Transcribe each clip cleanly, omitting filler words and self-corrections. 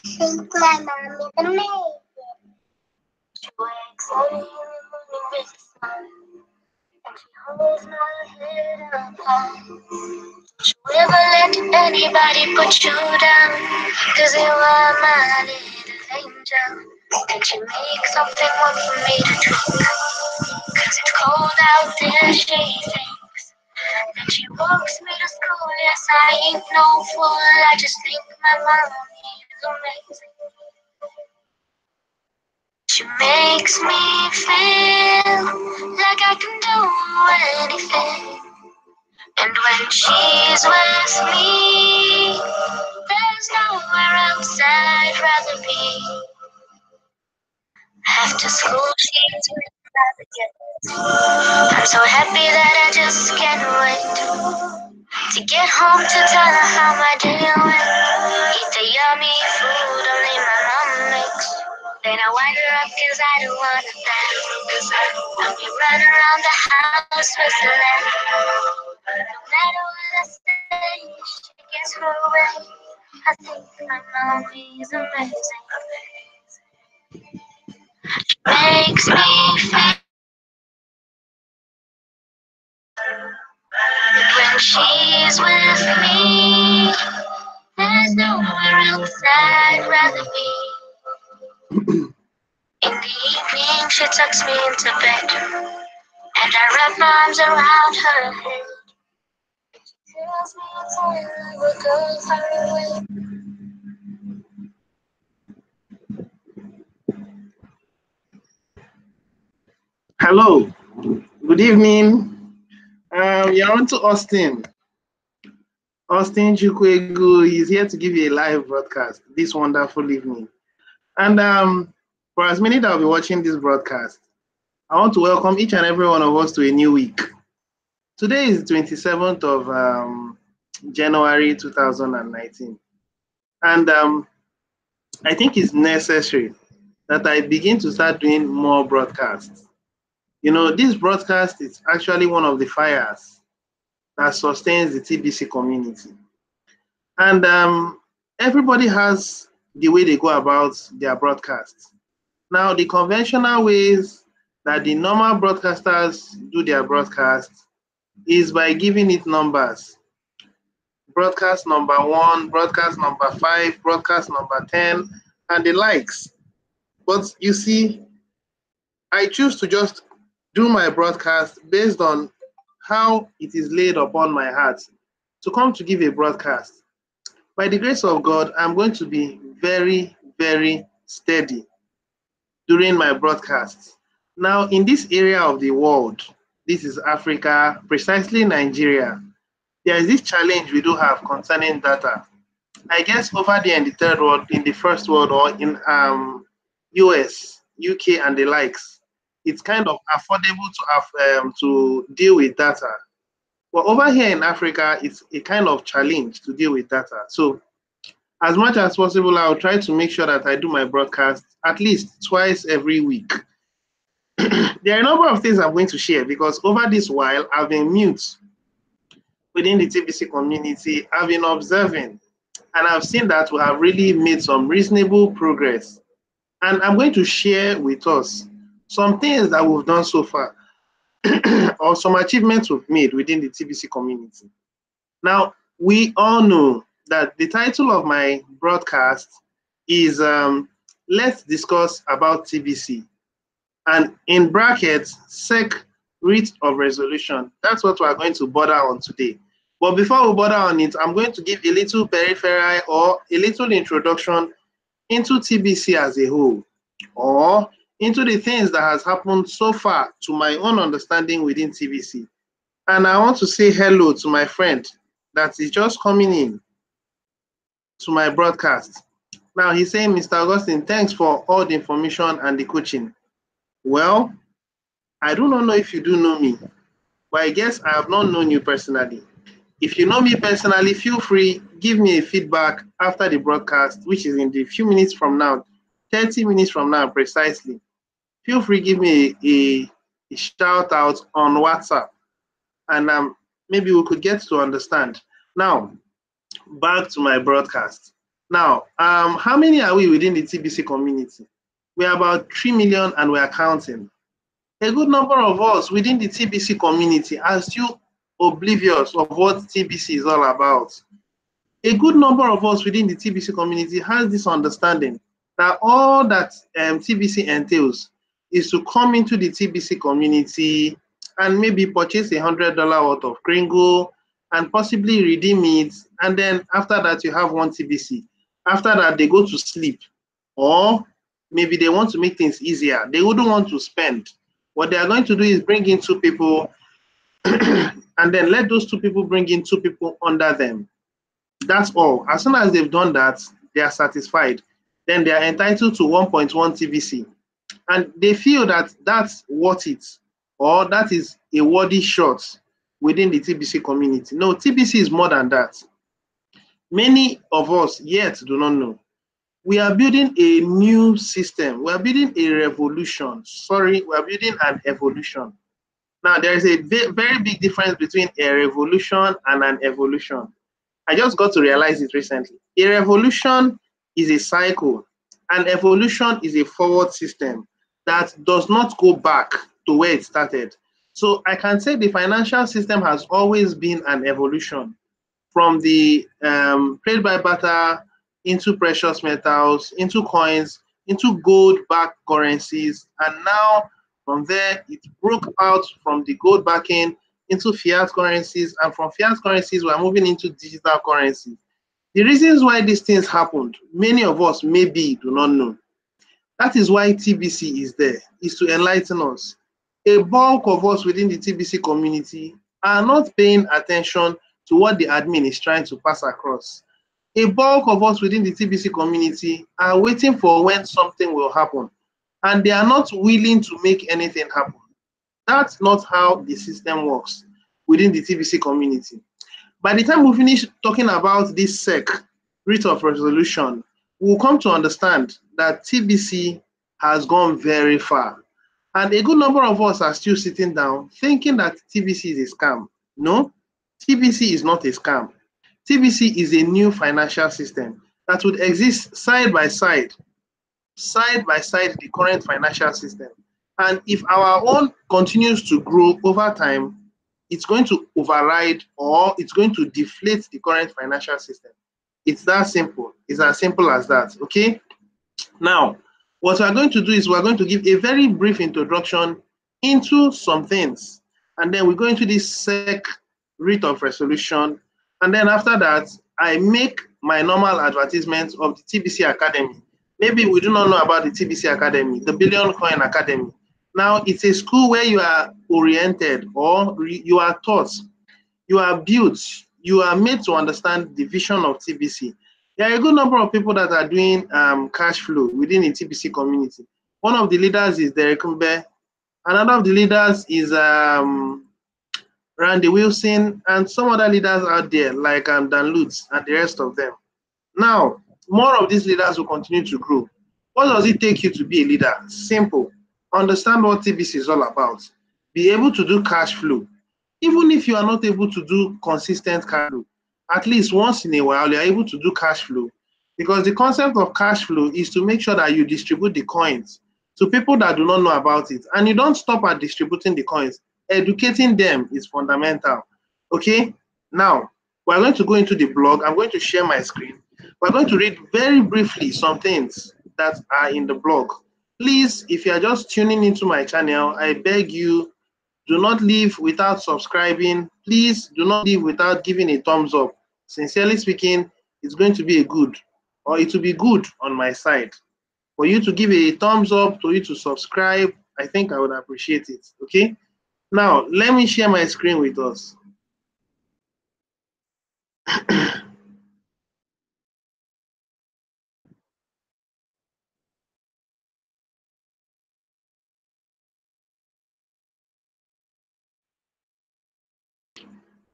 think my mom is amazing. She wakes early in the morning with the sun, and she holds my head up high. She will never let anybody put you down, 'cause you are my little angel. And she makes something warm for me to drink, 'cause it's cold out there, she thinks. And she walks me to school, yes, I ain't no fool. I just think my mom is amazing. She makes me feel like I can do anything. And when she's with me, there's nowhere else I'd rather be. After school, she's with me again. I'm so happy that I just can't wait to get home to tell her how my day went. Eat the yummy food only my mom makes. Then I wind her up 'cause I don't want to dance. I'll be running around the house with the lamp. No matter what I say, she gets her way. I think my mom is amazing. She makes me feel when she's with me, there's nowhere else I'd rather be. In the evening, she tucks me into bed, and I wrap my arms around her head. She tells me it's only we're going far away. Hello, good evening. You're on to Austin. Austin Chukwegu is here to give you a live broadcast this wonderful evening. And for as many that will be watching this broadcast, I want to welcome each and every one of us to a new week. Today is the 27th of January 2019. And I think it's necessary that I begin to start doing more broadcasts. You know, this broadcast is actually one of the fires that sustains the TBC community. And everybody has the way they go about their broadcasts. Now, the conventional ways that the normal broadcasters do their broadcasts is by giving it numbers. Broadcast number 1, broadcast number 5, broadcast number 10, and the likes. But you see, I choose to just do my broadcast based on how it is laid upon my heart to come to give a broadcast. By the grace of God, I'm going to be very, very steady during my broadcasts. Now, in this area of the world, this is Africa, precisely Nigeria, there is this challenge we do have concerning data. I guess over there in the third world, in the first world, or in US, UK, and the likes, it's kind of affordable to have to deal with data. But over here in Africa, it's a kind of challenge to deal with data. So as much as possible, I'll try to make sure that I do my broadcast at least twice every week. There are a number of things I'm going to share because over this while, I've been mute within the TBC community. I've been observing, and I've seen that we have really made some reasonable progress. And I'm going to share with us some things that we've done so far or some achievements we've made within the TBC community. Now, we all know that the title of my broadcast is Let's Discuss About TBC. And in brackets, SEC Writ of Resolution. That's what we're going to border on today. But before we border on it, I'm going to give a little periphery or a little introduction into TBC as a whole, or into the things that has happened so far to my own understanding within TBC. And I want to say hello to my friend that is just coming in to my broadcast. Now he's saying, Mr. Augustine, thanks for all the information and the coaching. Well, I do not know if you do know me, but I guess I have not known you personally. If you know me personally, feel free, give me a feedback after the broadcast, which is in the few minutes from now, 30 minutes from now precisely. Feel free, give me a shout out on WhatsApp, and maybe we could get to understand. Now, back to my broadcast. Now, how many are we within the TBC community? We are about 3 million and we are counting. A good number of us within the TBC community are still oblivious of what TBC is all about. A good number of us within the TBC community has this understanding that all that TBC entails is to come into the TBC community and maybe purchase $100 worth of Kringle and possibly redeem it. And then after that, you have one TBC. After that, they go to sleep. Or maybe they want to make things easier. They wouldn't want to spend. What they are going to do is bring in two people and then let those two people bring in two people under them. That's all. As soon as they've done that, they are satisfied. Then they are entitled to 1.1 TBC. And they feel that that's worth it, or that is a worthy shot within the TBC community. No, TBC is more than that. Many of us yet do not know. We are building a new system. We are building a revolution. Sorry, we are building an evolution. Now, there is a very big difference between a revolution and an evolution. I just got to realize it recently. A revolution is a cycle. An evolution is a forward system that does not go back to where it started. So I can say the financial system has always been an evolution from the trade by barter into precious metals, into coins, into gold-backed currencies, and now from there it broke out from the gold backing into fiat currencies, and from fiat currencies we're moving into digital currency. The reasons why these things happened, many of us maybe do not know. That is why TBC is there, is to enlighten us. A bulk of us within the TBC community are not paying attention to what the admin is trying to pass across. A bulk of us within the TBC community are waiting for when something will happen, and they are not willing to make anything happen. That's not how the system works within the TBC community. By the time we finish talking about this SEC, Writ of Resolution, we'll come to understand that TBC has gone very far. And a good number of us are still sitting down thinking that TBC is a scam. No, TBC is not a scam. TBC is a new financial system that would exist side by side the current financial system. And if our own continues to grow over time, it's going to override or it's going to deflate the current financial system. It's that simple. It's as simple as that, okay? Now, what we're going to do is we're going to give a very brief introduction into some things. And then we go into this SEC Writ of Resolution. And then after that, I make my normal advertisement of the TBC Academy. Maybe we do not know about the TBC Academy, the Billion Coin Academy. Now, it's a school where you are oriented or you are taught, you are built, you are made to understand the vision of TBC. There are a good number of people that are doing cash flow within the TBC community. One of the leaders is Derek Mbe. Another of the leaders is Randy Wilson, and some other leaders out there like Dan Lutz and the rest of them. Now, more of these leaders will continue to grow. What does it take you to be a leader? Simple. Understand what TBC is all about. Be able to do cash flow. Even if you are not able to do consistent cash flow, at least once in a while, you are able to do cash flow. Because the concept of cash flow is to make sure that you distribute the coins to people that do not know about it. And you don't stop at distributing the coins. Educating them is fundamental. Okay? Now, we're going to go into the blog. I'm going to share my screen. We're going to read very briefly some things that are in the blog. Please, if you are just tuning into my channel, I beg you, do not leave without subscribing. Please do not leave without giving a thumbs up. Sincerely speaking, it's going to be a good, or it will be good on my side. For you to give a thumbs up, for you to subscribe, I think I would appreciate it, okay? Now, let me share my screen with us.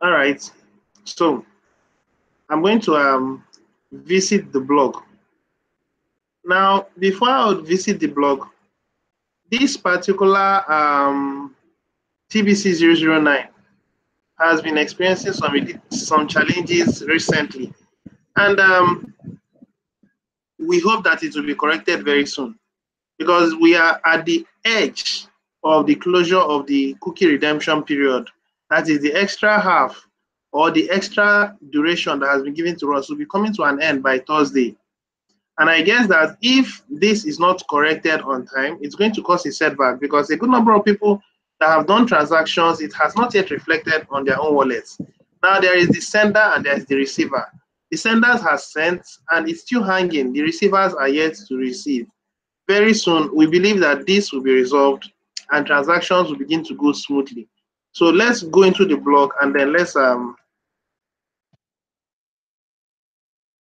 All right, so I'm going to visit the blog. Now, before I would visit the blog, this particular TBC 009 has been experiencing some challenges recently. And we hope that it will be corrected very soon, because we are at the edge of the closure of the cookie redemption period. That is the extra half or the extra duration that has been given to us will be coming to an end by Thursday. And I guess that if this is not corrected on time, it's going to cause a setback, because a good number of people that have done transactions, it has not yet reflected on their own wallets. Now there is the sender and there is the receiver. The senders has sent and it's still hanging. The receivers are yet to receive. Very soon, we believe that this will be resolved and transactions will begin to go smoothly. So let's go into the blog and then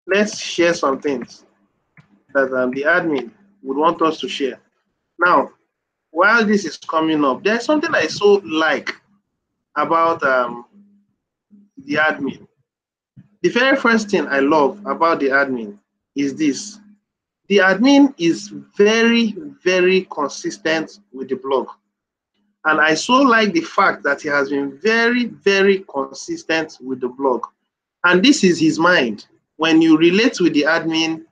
let's share some things that the admin would want us to share. Now, while this is coming up, there's something I so like about the admin. The very first thing I love about the admin is this. The admin is very, very consistent with the blog. And I so like the fact that he has been very, very consistent with the blog. And this is his mind. When you relate with the admin,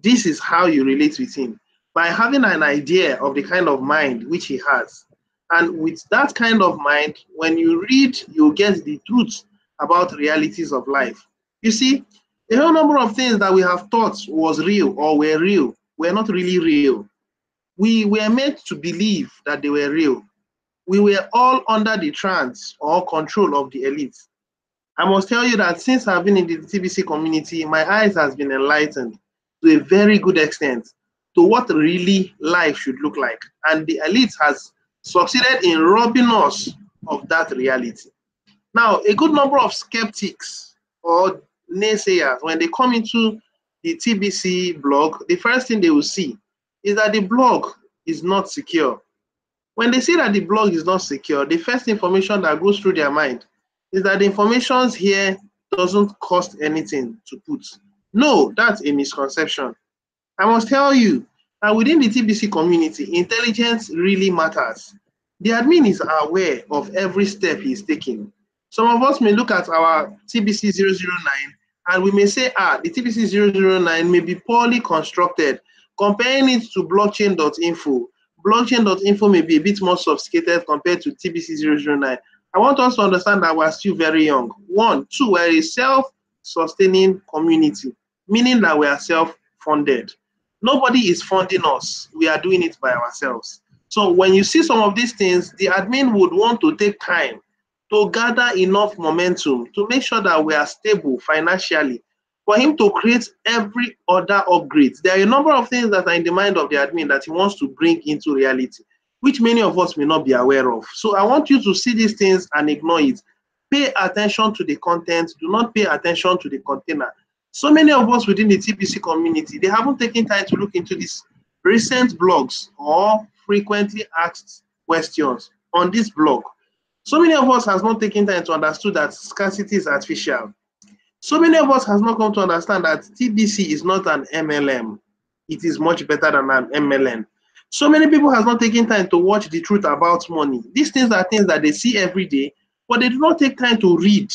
this is how you relate with him. By having an idea of the kind of mind which he has. And with that kind of mind, when you read, you get the truth about realities of life. You see, a whole number of things that we have thought was real or were not really real. We were meant to believe that they were real. We were all under the trance or control of the elite. I must tell you that since I've been in the TBC community, my eyes has been enlightened to a very good extent to what really life should look like. And the elite has succeeded in robbing us of that reality. Now, a good number of skeptics or naysayers, when they come into the TBC blog, the first thing they will see is that the blog is not secure. When they see that the blog is not secure, the first information that goes through their mind is that the information here doesn't cost anything to put. No, that's a misconception. I must tell you that within the TBC community, intelligence really matters. The admin is aware of every step he is taking. Some of us may look at our TBC 009 and we may say, the TBC 009 may be poorly constructed. Comparing it to blockchain.info, blockchain.info may be a bit more sophisticated compared to TBC 009. I want us to understand that we're still very young. 1, 2, we're a self-sustaining community, meaning that we are self-funded. Nobody is funding us. We are doing it by ourselves. So when you see some of these things, the admin would want to take time to gather enough momentum to make sure that we are stable financially for him to create every other upgrade. There are a number of things that are in the mind of the admin that he wants to bring into reality, which many of us may not be aware of. So I want you to see these things and ignore it. Pay attention to the content. Do not pay attention to the container. So many of us within the TBC community, they haven't taken time to look into these recent blogs or frequently asked questions on this blog. So many of us has not taken time to understand that scarcity is artificial. So many of us has not come to understand that TBC is not an MLM. It is much better than an MLM. So many people has not taken time to watch the truth about money. These things are things that they see every day, but they do not take time to read.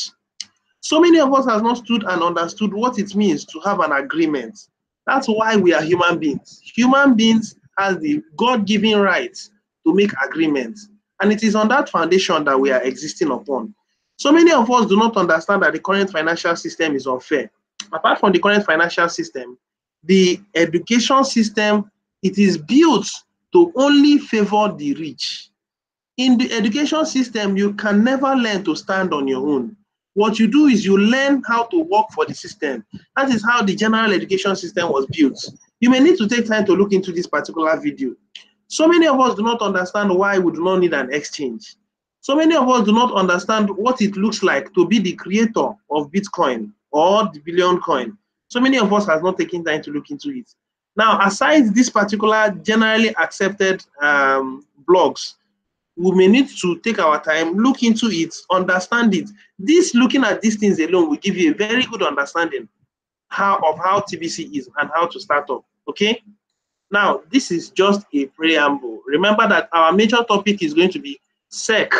So many of us has not stood and understood what it means to have an agreement. That's why we are human beings. Human beings have the God-given right to make agreements. And it is on that foundation that we are existing upon. So many of us do not understand that the current financial system is unfair. Apart from the current financial system, the education system, it is built to only favor the rich. In the education system, you can never learn to stand on your own. What you do is you learn how to work for the system. That is how the general education system was built. You may need to take time to look into this particular video. So many of us do not understand why we do not need an exchange. So many of us do not understand what it looks like to be the creator of Bitcoin or the billion coin. So many of us have not taken time to look into it. Now, aside this particular generally accepted blogs, we may need to take our time, look into it, understand it. This looking at these things alone will give you a very good understanding of how TBC is and how to start up. Okay? Now, this is just a preamble. Remember that our major topic is going to be SEC,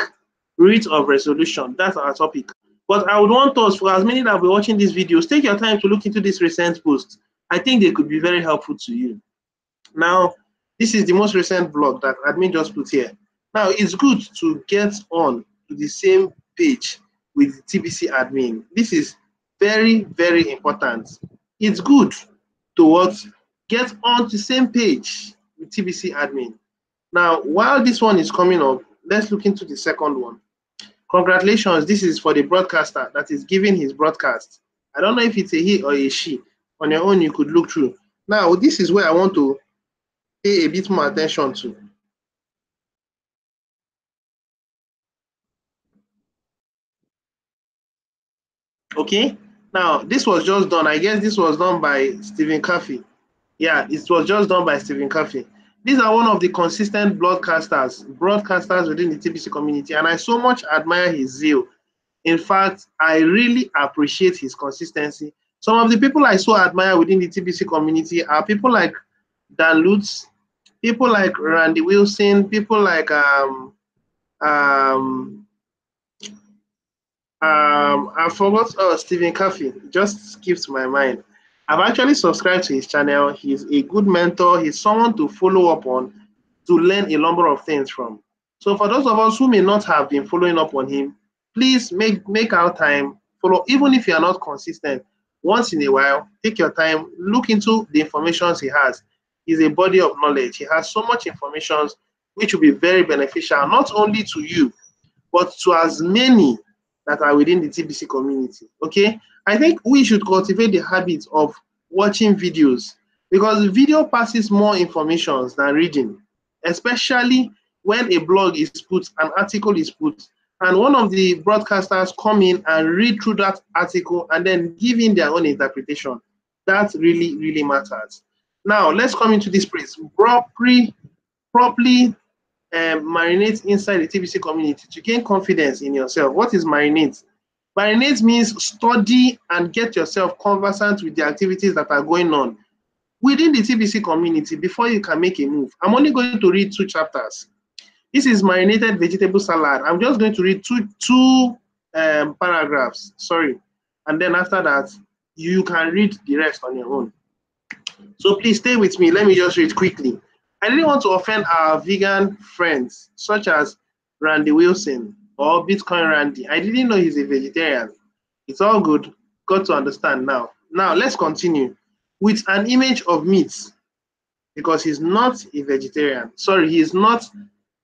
Writ of Resolution. That's our topic. But I would want us, for as many that will be watching these videos, take your time to look into this recent post. I think they could be very helpful to you. Now, this is the most recent blog that admin just put here. Now, it's good to get on to the same page with the TBC admin. This is very, very important. It's good to what? Get on the same page with TBC admin. Now, while this one is coming up, let's look into the second one. Congratulations, this is for the broadcaster that is giving his broadcast. I don't know if it's a he or a she. On your own, you could look through. Now, this is where I want to pay a bit more attention to. Okay, now this was just done. I guess this was done by Stephen Caffey. Yeah, it was just done by Stephen Caffey. These are one of the consistent broadcasters within the TBC community, and I so much admire his zeal. In fact, I really appreciate his consistency. Some of the people I so admire within the TBC community are people like Dan Lutz, people like Randy Wilson, people like I forgot. Oh, Stephen Caffey just skipped my mind. I've actually subscribed to his channel. He's a good mentor. He's someone to follow up on, to learn a number of things from. So for those of us who may not have been following up on him, please make our time, follow, even if you are not consistent. Once in a while, take your time, look into the information he has. He's a body of knowledge. He has so much information which will be very beneficial, not only to you, but to as many that are within the TBC community. Okay, I think we should cultivate the habit of watching videos, because video passes more information than reading, especially when a blog is put, an article is put, and one of the broadcasters come in and read through that article and then give in their own interpretation. That really, really matters. Now, let's come into this place. Properly marinate inside the TBC community to gain confidence in yourself. What is marinate? Marinate means study and get yourself conversant with the activities that are going on within the TBC community before you can make a move. I'm only going to read 2 chapters. This is marinated vegetable salad. I'm just going to read two paragraphs, sorry. And then after that, you can read the rest on your own. So please stay with me. Let me just read quickly. I didn't want to offend our vegan friends, such as Randy Wilson or Bitcoin Randy. I didn't know he's a vegetarian. It's all good. Got to understand now. Now, let's continue with an image of meat, because he's not a vegetarian. Sorry, he is not.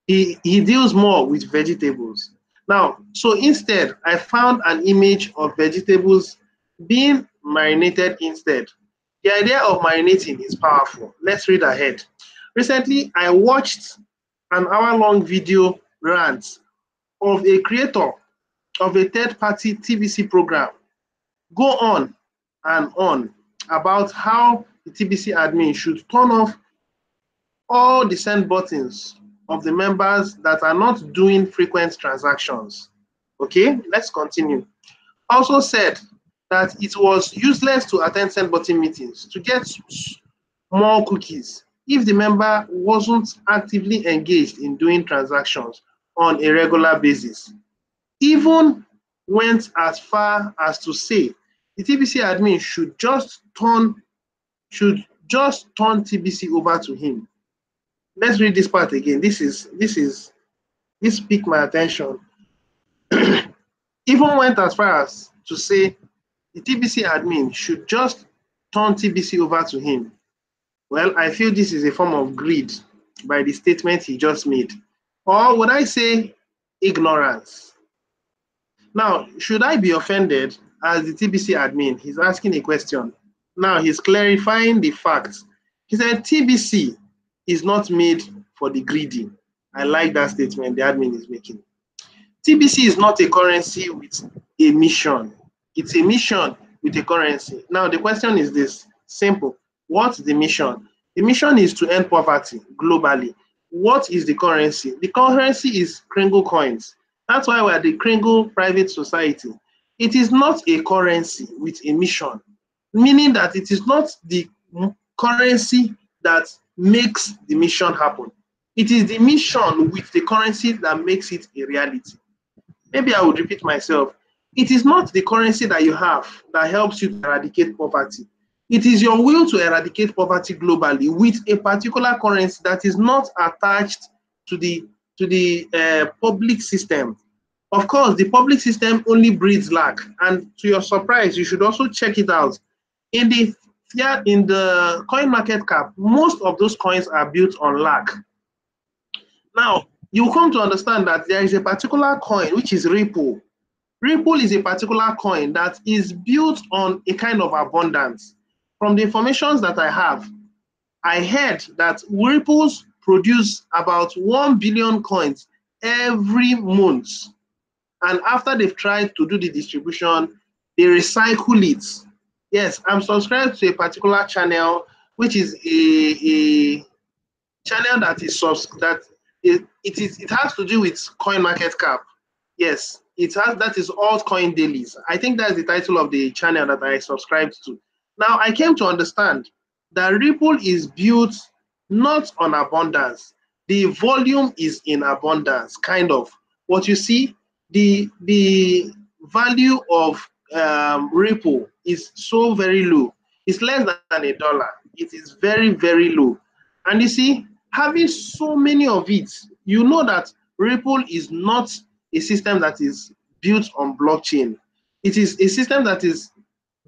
He deals more with vegetables. Now, so instead, I found an image of vegetables being marinated instead. The idea of marinating is powerful. Let's read ahead. Recently, I watched an hour-long video rant of a creator of a third-party TBC program go on and on about how the TBC admin should turn off all the send buttons of the members that are not doing frequent transactions. Okay, let's continue. Also said that it was useless to attend send button meetings to get more cookies if the member wasn't actively engaged in doing transactions on a regular basis. Even went as far as to say the TBC admin should just turn TBC over to him. Let's read this part again. This piqued my attention. Even went as far as to say the TBC admin should just turn TBC over to him. Well, I feel this is a form of greed by the statement he just made. Or would I say ignorance? Now, should I be offended as the TBC admin? He's asking a question. Now, he's clarifying the facts. He said TBC is not made for the greedy. I like that statement the admin is making. TBC is not a currency with a mission. It's a mission with a currency. Now, the question is this, simple. What's the mission? The mission is to end poverty globally. What is the currency? The currency is Kringle coins. That's why we're the Kringle Private Society. It is not a currency with a mission, meaning that it is not the currency that makes the mission happen. It is the mission with the currency that makes it a reality. Maybe I would repeat myself. It is not the currency that you have that helps you to eradicate poverty. It is your will to eradicate poverty globally with a particular currency that is not attached to the public system. Of course, the public system only breeds lack, and to your surprise, you should also check it out. In the coin market cap, most of those coins are built on lack. Now, you come to understand that there is a particular coin which is Ripple. Ripple is a particular coin that is built on a kind of abundance. From the information that I have, I heard that Ripples produce about 1 billion coins every month. And after they've tried to do the distribution, they recycle it. Yes, I'm subscribed to a particular channel, which is a channel that is it has to do with coin market cap. Yes, that is altcoin dailies. I think that's the title of the channel that I subscribed to. Now I came to understand that Ripple is built not on abundance. The volume is in abundance, kind of. What you see, the value of Ripple is so very low. It's less than $1. It is very, very low. And you see, having so many of it, you know that Ripple is not a system that is built on blockchain. It is a system that is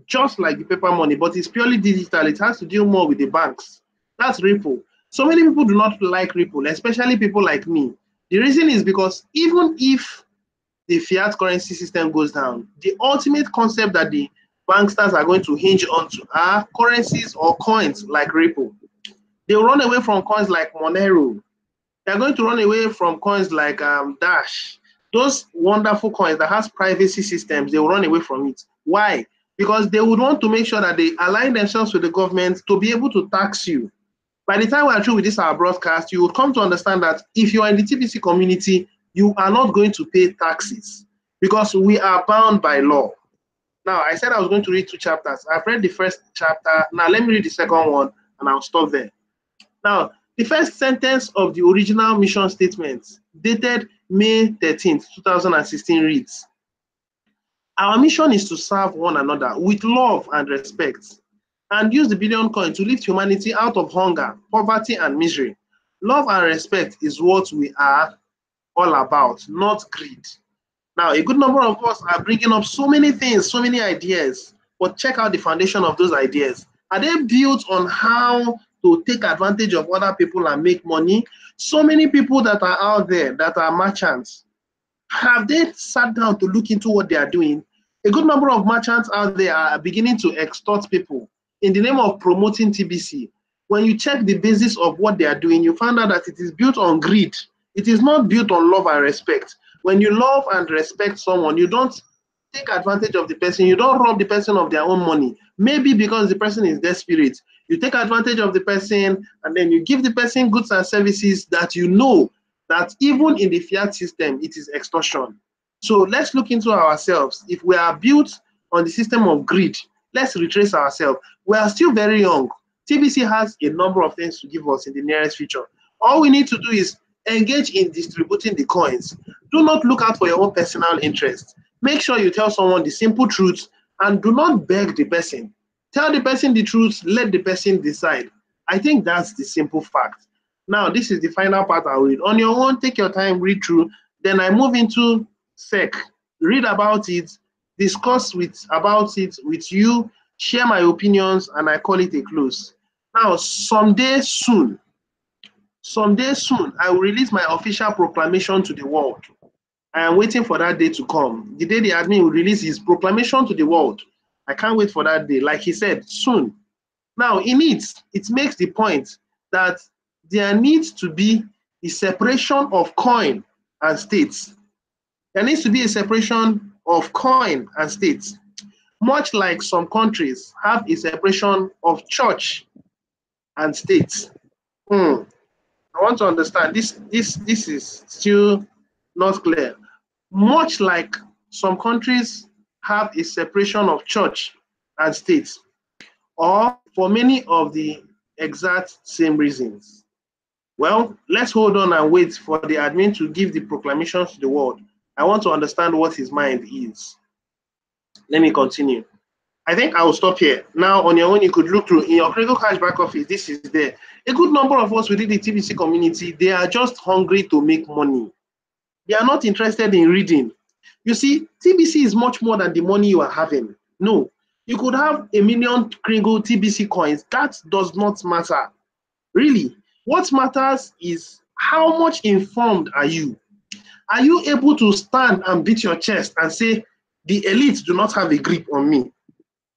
just like the paper money, but it's purely digital. It has to deal more with the banks. That's Ripple. So many people do not like Ripple, especially people like me. The reason is because even if the fiat currency system goes down, the ultimate concept that the banksters are going to hinge onto are currencies or coins like Ripple. They will run away from coins like Monero. They're going to run away from coins like Dash. Those wonderful coins that has privacy systems, they will run away from it. Why? Because they would want to make sure that they align themselves with the government to be able to tax you. By the time we are through with this our broadcast, you will come to understand that if you are in the TBC community, you are not going to pay taxes because we are bound by law. Now, I said I was going to read 2 chapters. I've read the first chapter. Now, let me read the second one, and I'll stop there. Now, the first sentence of the original mission statement, dated May 13th, 2016, reads, "Our mission is to serve one another with love and respect, and use the billion coin to lift humanity out of hunger, poverty, and misery. Love and respect is what we are all about, not greed." Now, a good number of us are bringing up so many things, so many ideas, but check out the foundation of those ideas. Are they built on how to take advantage of other people and make money? So many people that are out there that are merchants, have they sat down to look into what they are doing? A good number of merchants out there are beginning to extort people in the name of promoting TBC. When you check the basis of what they are doing, you find out that it is built on greed. It is not built on love and respect. When you love and respect someone, you don't take advantage of the person. You don't rob the person of their own money. Maybe because the person is desperate. You take advantage of the person and then you give the person goods and services that you know that even in the fiat system, it is extortion. So let's look into ourselves. If we are built on the system of greed, let's retrace ourselves. We are still very young. TBC has a number of things to give us in the nearest future. All we need to do is engage in distributing the coins. Do not look out for your own personal interest. Make sure you tell someone the simple truth and do not beg the person. Tell the person the truth, let the person decide. I think that's the simple fact. Now, this is the final part I'll read. On your own, take your time, read through. Then I move into SEC. Read about it, discuss about it with you, share my opinions, and I call it a close. Now, someday soon, I will release my official proclamation to the world. I am waiting for that day to come. The day the admin will release his proclamation to the world. I can't wait for that day. Like he said, soon. Now, in it makes the point that there needs to be a separation of coin and states. There needs to be a separation of coin and states. Much like some countries have a separation of church and states. I want to understand this is still not clear. Much like some countries have a separation of church and state, or for many of the exact same reasons. Well, let's hold on and wait for the admin to give the proclamations to the world. I want to understand what his mind is. Let me continue. I think I will stop here. Now, on your own, you could look through in your critical cash back office. This is there. A good number of us within the TBC community, they are just hungry to make money. They are not interested in reading. You see, TBC is much more than the money you are having. No, you could have 1,000,000 Kringle TBC coins. That does not matter. Really, what matters is how much informed are you? Are you able to stand and beat your chest and say, the elite do not have a grip on me?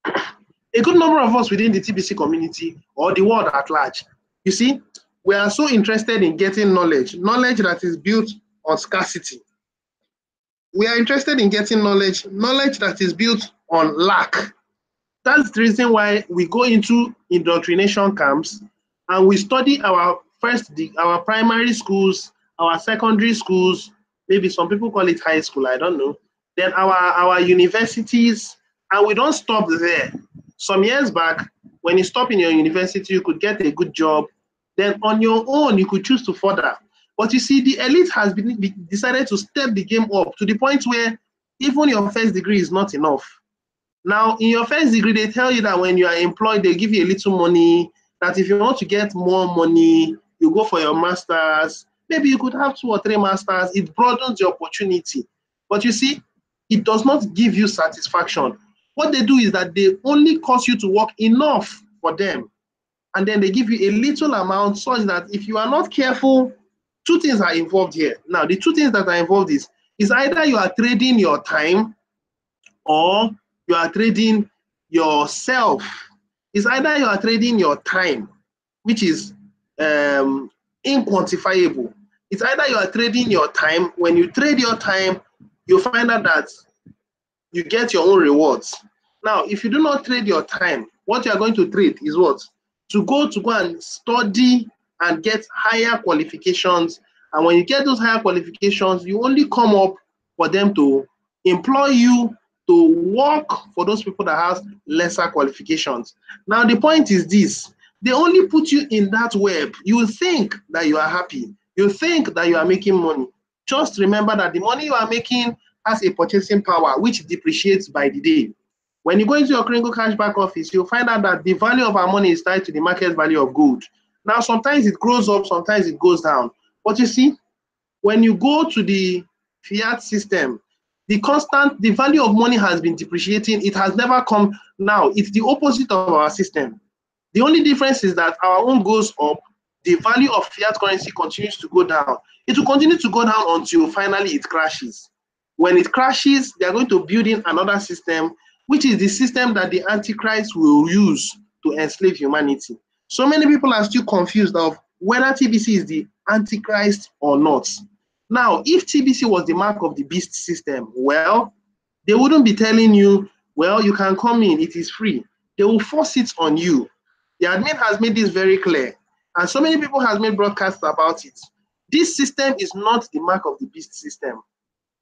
A good number of us within the TBC community or the world at large, you see, we are so interested in getting knowledge that is built on scarcity. We are interested in getting knowledge that is built on lack. That's the reason why we go into indoctrination camps and we study our primary schools, our secondary schools, maybe some people call it high school, I don't know. Then our universities, and we don't stop there. Some years back, when you stop in your university, you could get a good job. Then on your own, you could choose to further. But you see, the elite has decided to step the game up to the point where even your first degree is not enough. Now, in your first degree, they tell you that when you are employed, they give you a little money, that if you want to get more money, you go for your master's. Maybe you could have 2 or 3 masters. It broadens your opportunity. But you see, it does not give you satisfaction. What they do is that they only cause you to work enough for them. And then they give you a little amount such that if you are not careful, 2 things are involved here. Now, the 2 things that are involved is either you are trading your time or you are trading yourself. It's either you are trading your time, which is inquantifiable. It's either you are trading your time. When you trade your time, you find out that you get your own rewards. Now, if you do not trade your time, what you are going to trade is what? To go and study and get higher qualifications. And when you get those higher qualifications, you only come up for them to employ you to work for those people that have lesser qualifications. Now, the point is this. They only put you in that web. You think that you are happy. You think that you are making money. Just remember that the money you are making has a purchasing power, which depreciates by the day. When you go into your Kringle Cashback office, you'll find out that the value of our money is tied to the market value of gold. Now, sometimes it grows up, sometimes it goes down. But you see, when you go to the fiat system, the value of money has been depreciating. It has never come. Now, it's the opposite of our system. The only difference is that our own goes up. The value of fiat currency continues to go down. It will continue to go down until finally it crashes. When it crashes, they are going to build in another system, which is the system that the Antichrist will use to enslave humanity. So many people are still confused of whether TBC is the Antichrist or not. Now, if TBC was the mark of the beast system, well, they wouldn't be telling you, well, you can come in, it is free. They will force it on you. The admin has made this very clear, and so many people have made broadcasts about it. This system is not the mark of the beast system,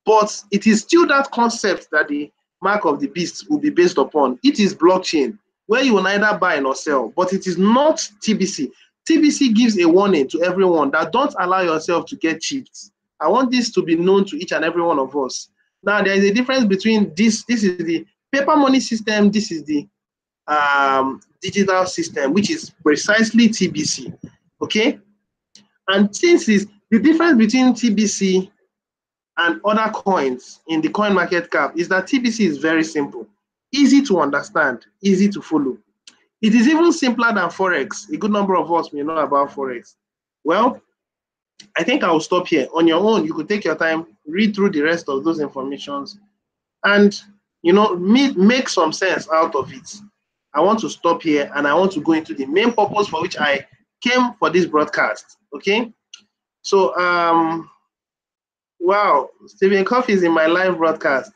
but it is still that concept that the mark of the beast will be based upon. It is blockchain, where you will neither buy nor sell, but it is not TBC. TBC gives a warning to everyone that don't allow yourself to get cheated. I want this to be known to each and every one of us. Now, there is a difference between this is the paper money system, this is the digital system, which is precisely TBC, okay? And since the difference between TBC and other coins in the coin market cap is that TBC is very simple, easy to understand, easy to follow. It is even simpler than Forex. A good number of us may know about Forex. Well, I think I will stop here. On your own, you could take your time, read through the rest of those informations, and make some sense out of it. I want to stop here, and I want to go into the main purpose for which I came for this broadcast. Okay, so wow, Stephen Coffey is in my live broadcast.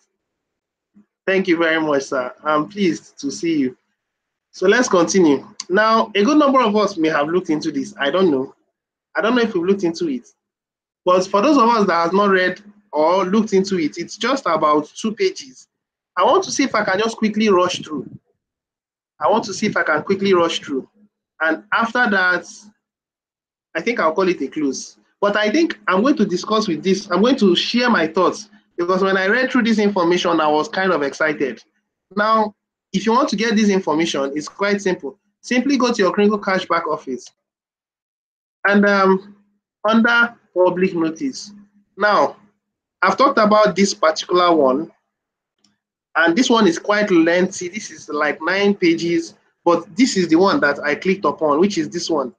Thank you very much, sir. I'm pleased to see you. So let's continue. Now, a good number of us may have looked into this. I don't know if we've looked into it. But for those of us that have not read or looked into it, it's just about 2 pages. I want to see if I can just quickly rush through. And after that, I think I'll call it a close. But I think I'm going to discuss with this. I'm going to share my thoughts, because when I read through this information, I was kind of excited. Now, if you want to get this information, it's quite simple. Simply go to your crinkle cashback office and under public notice. Now, I've talked about this particular one, and this one is quite lengthy. This is like 9 pages, but this is the one that I clicked upon, which is this one.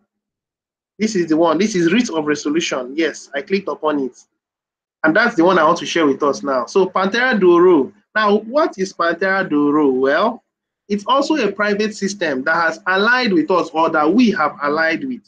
This is the one. This is Writ of Resolution. Yes, I clicked upon it. And that's the one I want to share with us now. So Pantera Doro. Now, what is Pantera Doro? Well, it's also a private system that has allied with us, or that we have allied with.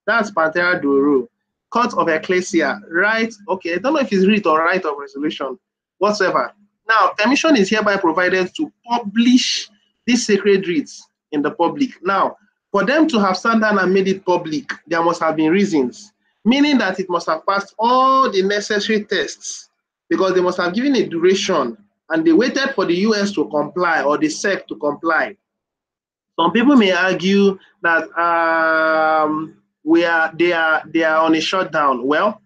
That's Pantera Doro. Court of Ecclesia, right? Okay, I don't know if it's writ or right of resolution, whatsoever. Now, permission is hereby provided to publish these sacred writs in the public. Now, for them to have sat down and made it public, there must have been reasons, meaning that it must have passed all the necessary tests, because they must have given a duration and they waited for the US to comply or the SEC to comply. Some people may argue that they are on a shutdown. Well,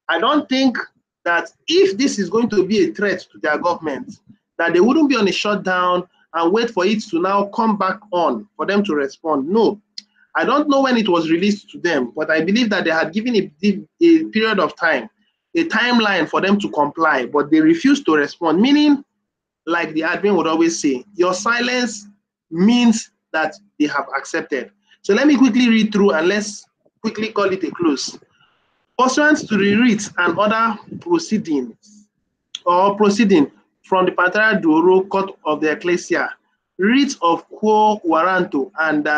I don't think that if this is going to be a threat to their government, that they wouldn't be on a shutdown and wait for it to now come back on for them to respond. No, I don't know when it was released to them, but I believe that they had given a period of time, a timeline for them to comply, but they refused to respond, meaning, like the admin would always say, your silence means that they have accepted. So let me quickly read through and let's quickly call it a close. Pursuant to the writ and other proceedings or proceeding from the Pantera Doro Court of the Ecclesia, writ of quo warranto and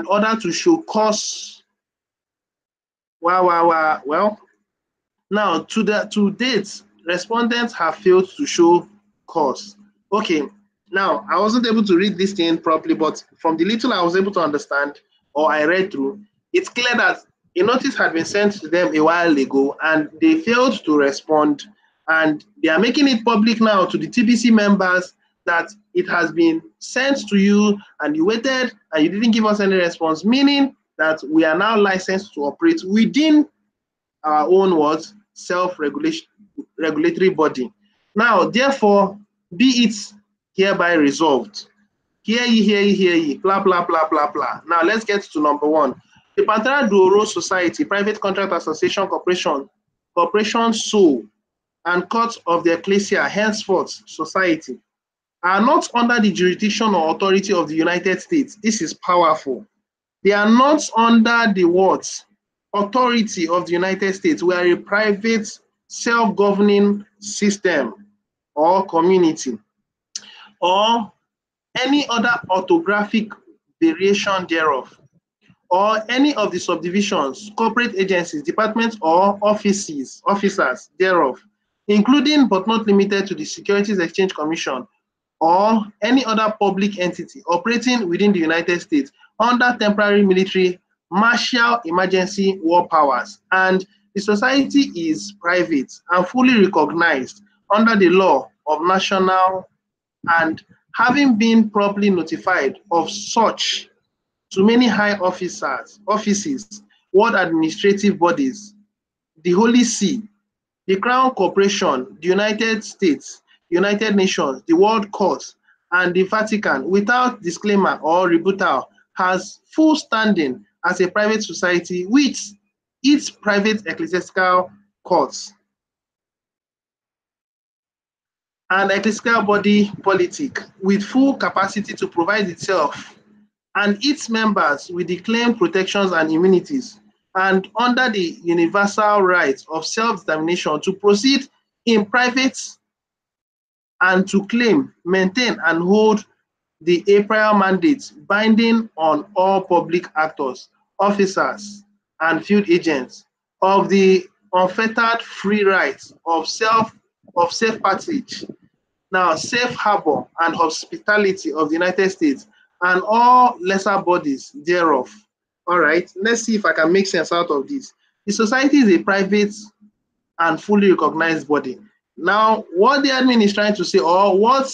order to show cause. Well, now to date, respondents have failed to show cause. Okay, now I wasn't able to read this thing properly, but from the little I was able to understand or I read through, it's clear that a notice had been sent to them a while ago and they failed to respond, and they are making it public now to the TBC members that it has been sent to you and you waited and you didn't give us any response, meaning that we are now licensed to operate within our own words, self-regulatory body. Now, therefore, be it hereby resolved. Hear ye, blah, blah, blah, blah, blah. Now, let's get to number one. The Pantera Doro Society, Private Contract Association Corporation Sole, and Court of the Ecclesia, henceforth Society, are not under the jurisdiction or authority of the United States. This is powerful. They are not under the words authority of the United States. We are a private self-governing system or community or any other orthographic variation thereof, or any of the subdivisions, corporate agencies, departments, or officers thereof, including but not limited to the Securities Exchange Commission or any other public entity operating within the United States under temporary military, martial, emergency, war powers. And the society is private and fully recognized under the law of national, and having been properly notified of such to many high offices, world administrative bodies, the Holy See, the Crown Corporation, the United States, United Nations, the World Court, and the Vatican, without disclaimer or rebuttal, has full standing as a private society with its private ecclesiastical courts and ecclesiastical body politic, with full capacity to provide itself and its members with the claimed protections and immunities, and under the universal right of self-determination to proceed in private and to claim, maintain, and hold the prior mandates binding on all public actors, officers, and field agents of the unfettered free rights of safe passage, now safe harbor and hospitality of the United States and all lesser bodies thereof. All right, let's see if I can make sense out of this. The society is a private and fully recognized body. Now, what the admin is trying to say, or what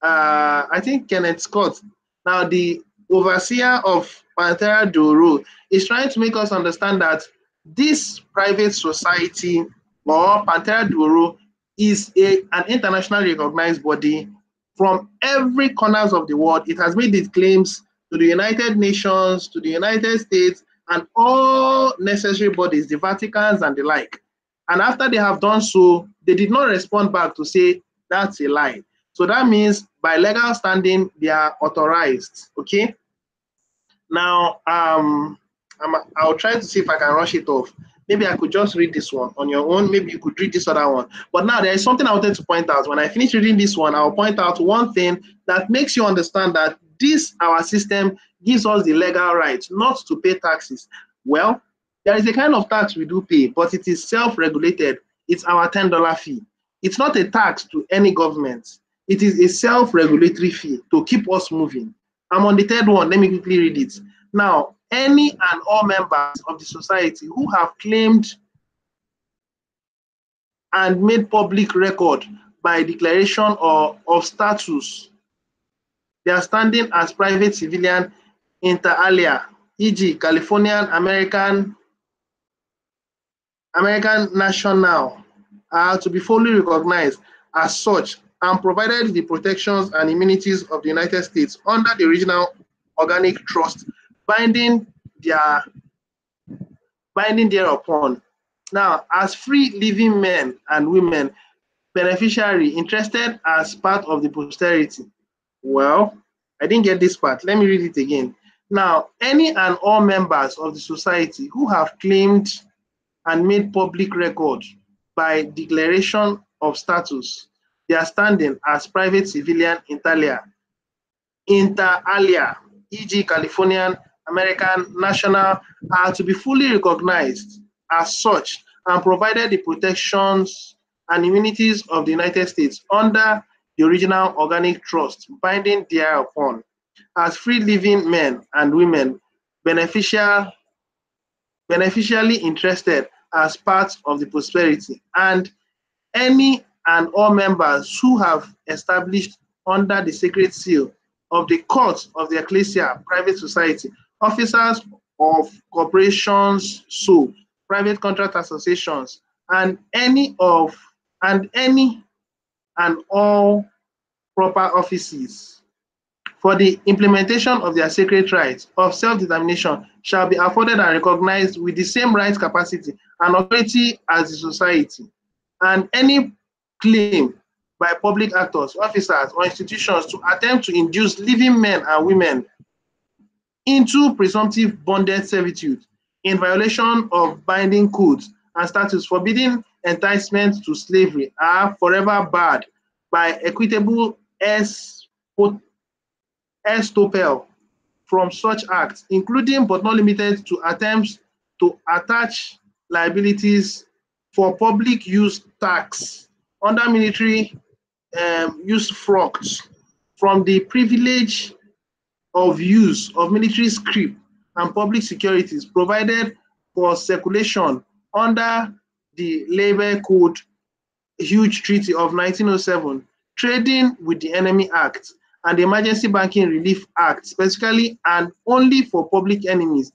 I think Kenneth Scott, now the overseer of Pantera Doro, is trying to make us understand that this private society or Pantera Doro is an internationally recognized body from every corners of the world. It has made its claims to the United Nations, to the United States, and all necessary bodies, the Vaticans and the like. And after they have done so, they did not respond back to say that's a lie. So that means by legal standing, they are authorized. Okay. Now, I'll try to see if I can rush it off. Maybe I could just read this one on your own. Maybe you could read this other one. But now there is something I wanted to point out. When I finish reading this one, I'll point out one thing that makes you understand that this, our system, gives us the legal right not to pay taxes. Well, there is a kind of tax we do pay, but it is self-regulated. It's our $10 fee. It's not a tax to any government. It is a self-regulatory fee to keep us moving. I'm on the third one. Let me quickly read it. Now, any and all members of the society who have claimed and made public record by declaration of status, they are standing as private civilian inter alia, e.g. Californian, American national, are to be fully recognized as such and provided the protections and immunities of the United States under the original organic trust binding thereupon. Now, as free living men and women, beneficiary interested as part of the posterity. Well, I didn't get this part. Let me read it again. Now, any and all members of the society who have claimed and made public record by declaration of status, they are standing as private civilian inter alia, e.g. Californian, American, national, are to be fully recognized as such and provided the protections and immunities of the United States under the original organic trust binding thereupon, as free living men and women beneficially interested as part of the prosperity, and any and all members who have established under the sacred seal of the court of the ecclesia, private society, officers of corporations, so private contract associations, and any and all proper offices for the implementation of their sacred rights of self-determination shall be afforded and recognized with the same rights, capacity, and authority as the society. And any claim by public actors, officers, or institutions to attempt to induce living men and women into presumptive bonded servitude in violation of binding codes and statutes forbidding enticement to slavery are forever barred by equitable estoppel from such acts, including but not limited to attempts to attach liabilities for public use tax under military use fructs from the privilege of use of military scrip and public securities provided for circulation under the Labor Code Huge Treaty of 1907, Trading with the Enemy Act, and the Emergency Banking Relief Act, specifically and only for public enemies,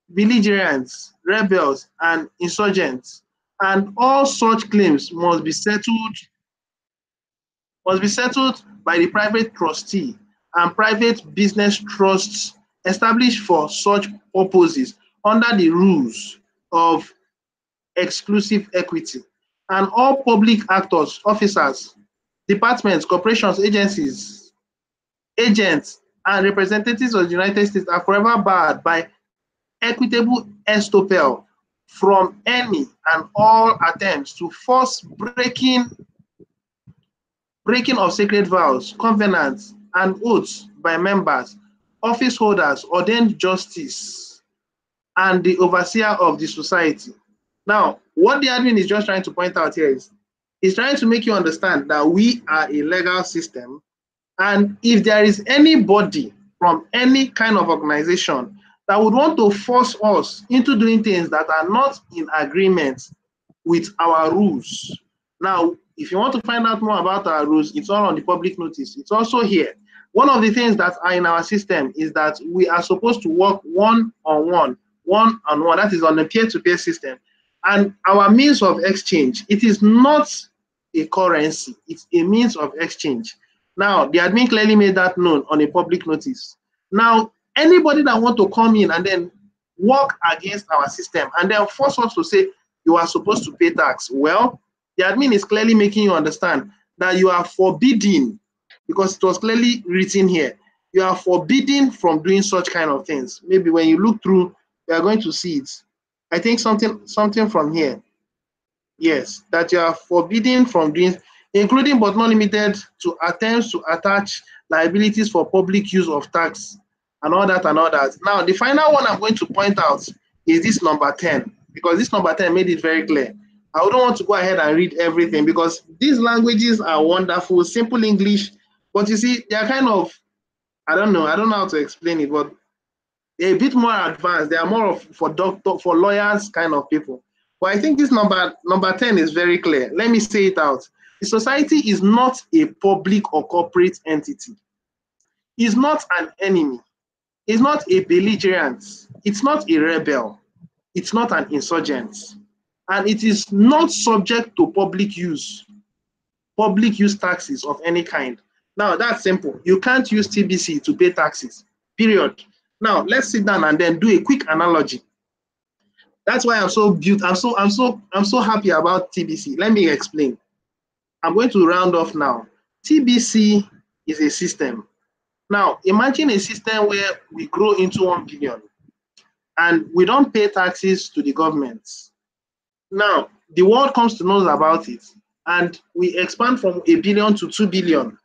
belligerents, rebels, and insurgents. And all such claims must be settled by the private trustee and private business trusts established for such purposes under the rules of exclusive equity. And all public actors, officers, departments, corporations, agencies, agents, and representatives of the United States are forever barred by equitable estoppel from any and all attempts to force breaking of sacred vows, covenants, and oaths by members, office holders, ordained justice, and the overseer of the society. Now, what the admin is just trying to point out here is, he's trying to make you understand that we are a legal system, and if there is anybody from any kind of organization that would want to force us into doing things that are not in agreement with our rules. Now, if you want to find out more about our rules, it's all on the public notice. It's also here. One of the things that are in our system is that we are supposed to work one-on-one. That is on a peer-to-peer system. And our means of exchange, it is not a currency. It's a means of exchange. Now, the admin clearly made that known on a public notice. Now, anybody that want to come in and then work against our system and then force us to say you are supposed to pay tax, well, the admin is clearly making you understand that you are forbidden, because it was clearly written here, you are forbidden from doing such kind of things. Maybe when you look through, you are going to see it. I think something from here. Yes, that you are forbidden from doing, including but not limited to attempts to attach liabilities for public use of tax and all that and all that. Now, the final one I'm going to point out is this number 10, because this number 10 made it very clear. I wouldn't want to go ahead and read everything because these languages are wonderful, simple English, but you see, they are kind of, I don't know how to explain it, but they're a bit more advanced. They are more of for lawyers kind of people. But I think this number 10 is very clear. Let me say it out. The society is not a public or corporate entity. It's not an enemy. It's not a belligerent. It's not a rebel. It's not an insurgent. And it is not subject to public use taxes of any kind. Now, that's simple. You can't use TBC to pay taxes, period. Now, let's sit down and then do a quick analogy. That's why I'm so happy about TBC. Let me explain. I'm going to round off now. TBC is a system. Now, imagine a system where we grow into 1 billion and we don't pay taxes to the government. Now, the world comes to know about it and we expand from 1 billion to 2 billion,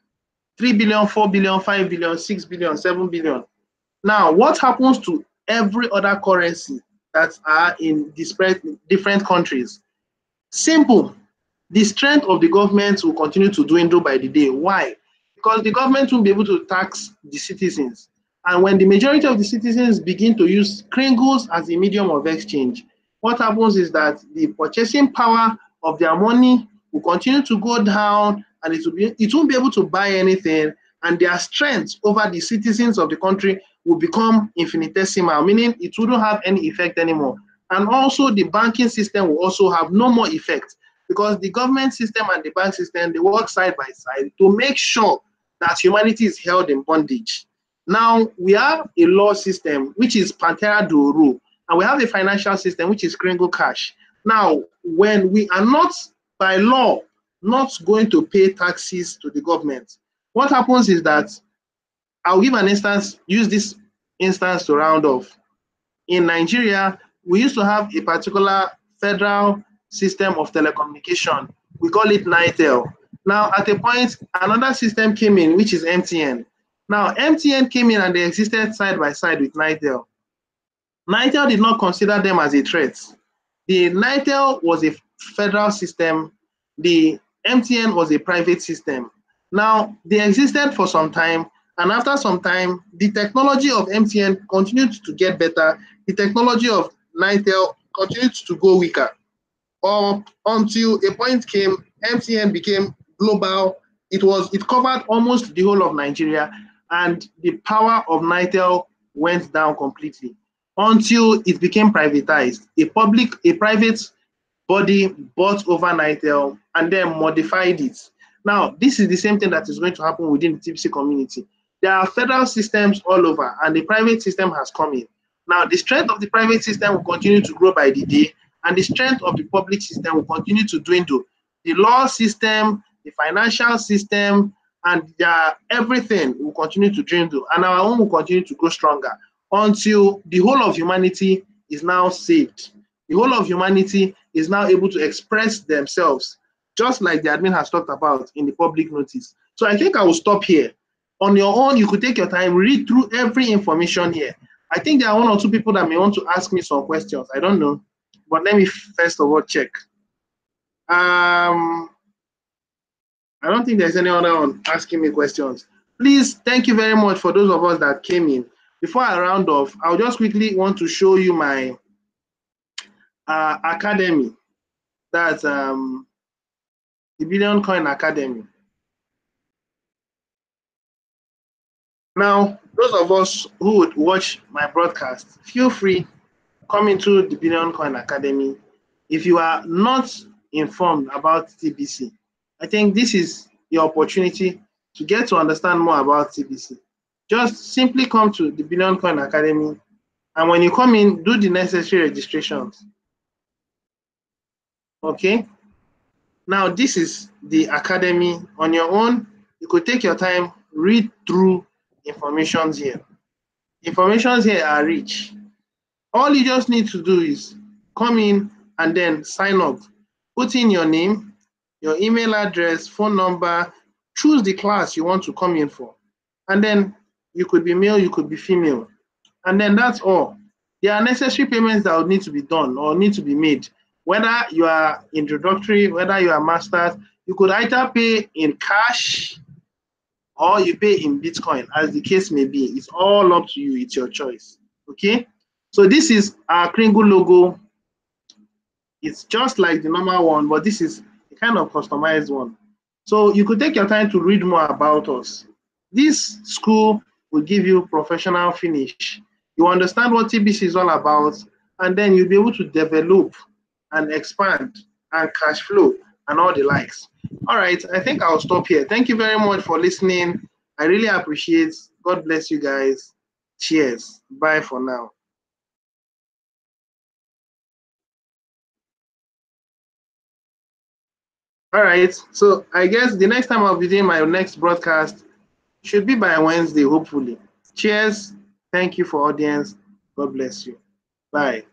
3 billion, 4 billion, 5 billion, 6 billion, 7 billion. Now, what happens to every other currency that are in different countries? Simple. The strength of the government will continue to dwindle by the day. Why? Because the government won't be able to tax the citizens. And when the majority of the citizens begin to use kringles as a medium of exchange, what happens is that the purchasing power of their money will continue to go down and it won't be able to buy anything, and their strength over the citizens of the country will become infinitesimal, meaning it wouldn't have any effect anymore. And also the banking system will also have no more effect, because the government system and the bank system, they work side by side to make sure that humanity is held in bondage. Now, we have a law system, which is Pantera do Rule, and we have a financial system, which is Kringle Cash. Now, when we are not, by law, not going to pay taxes to the government, what happens is that, I'll give an instance, use this instance to round off. In Nigeria, we used to have a particular federal system of telecommunication. We call it NITEL. Now, at a point, another system came in, which is MTN. Now, MTN came in and they existed side by side with NITEL. NITEL did not consider them as a threat. The NITEL was a federal system. The MTN was a private system. Now, they existed for some time, and after some time, the technology of MTN continued to get better. The technology of NITEL continued to go weaker, until a point came, MTN became global. It covered almost the whole of Nigeria, and the power of NITEL went down completely until it became privatized. A private body bought over NITEL and then modified it. Now, this is the same thing that is going to happen within the TBC community. There are federal systems all over, and the private system has come in. Now, the strength of the private system will continue to grow by the day, and the strength of the public system will continue to dwindle. The law system, the financial system, and everything will continue to dwindle, and our own will continue to grow stronger until the whole of humanity is now saved. The whole of humanity is now able to express themselves, just like the admin has talked about in the public notice. So I think I will stop here. On your own, you could take your time, read through every information here. I think there are 1 or 2 people that may want to ask me some questions. I don't know, but let me first of all check. I don't think there's any other one asking me questions. Please, thank you very much for those of us that came in. Before I round off, I'll just quickly want to show you my academy. That's the Billion Coin Academy. Now, those of us who would watch my broadcast, feel free, come into the Billion Coin Academy. If you are not informed about TBC, I think this is your opportunity to get to understand more about TBC. Just simply come to the Billion Coin Academy, and when you come in, do the necessary registrations. Okay? Now, this is the academy. On your own, you could take your time, read through informations here. Informations here are rich. All you just need to do is come in and then sign up. Put in your name, your email address, phone number, choose the class you want to come in for. And then you could be male, you could be female. And then that's all. There are necessary payments that would need to be done or need to be made. Whether you are introductory, whether you are masters, you could either pay in cash or you pay in Bitcoin, as the case may be. It's all up to you. It's your choice. Okay? So this is our Kringle logo. It's just like the normal one, but this is a kind of customized one. So you could take your time to read more about us. This school will give you professional finish. You understand what TBC is all about, and then you'll be able to develop and expand and cash flow and all the likes. All right, I think I'll stop here. Thank you very much for listening. I really appreciate it. God bless you guys. Cheers. Bye for now. All right, so I guess the next time I'll be doing my next broadcast should be by Wednesday, hopefully. Cheers. Thank you for audience. God bless you. Bye.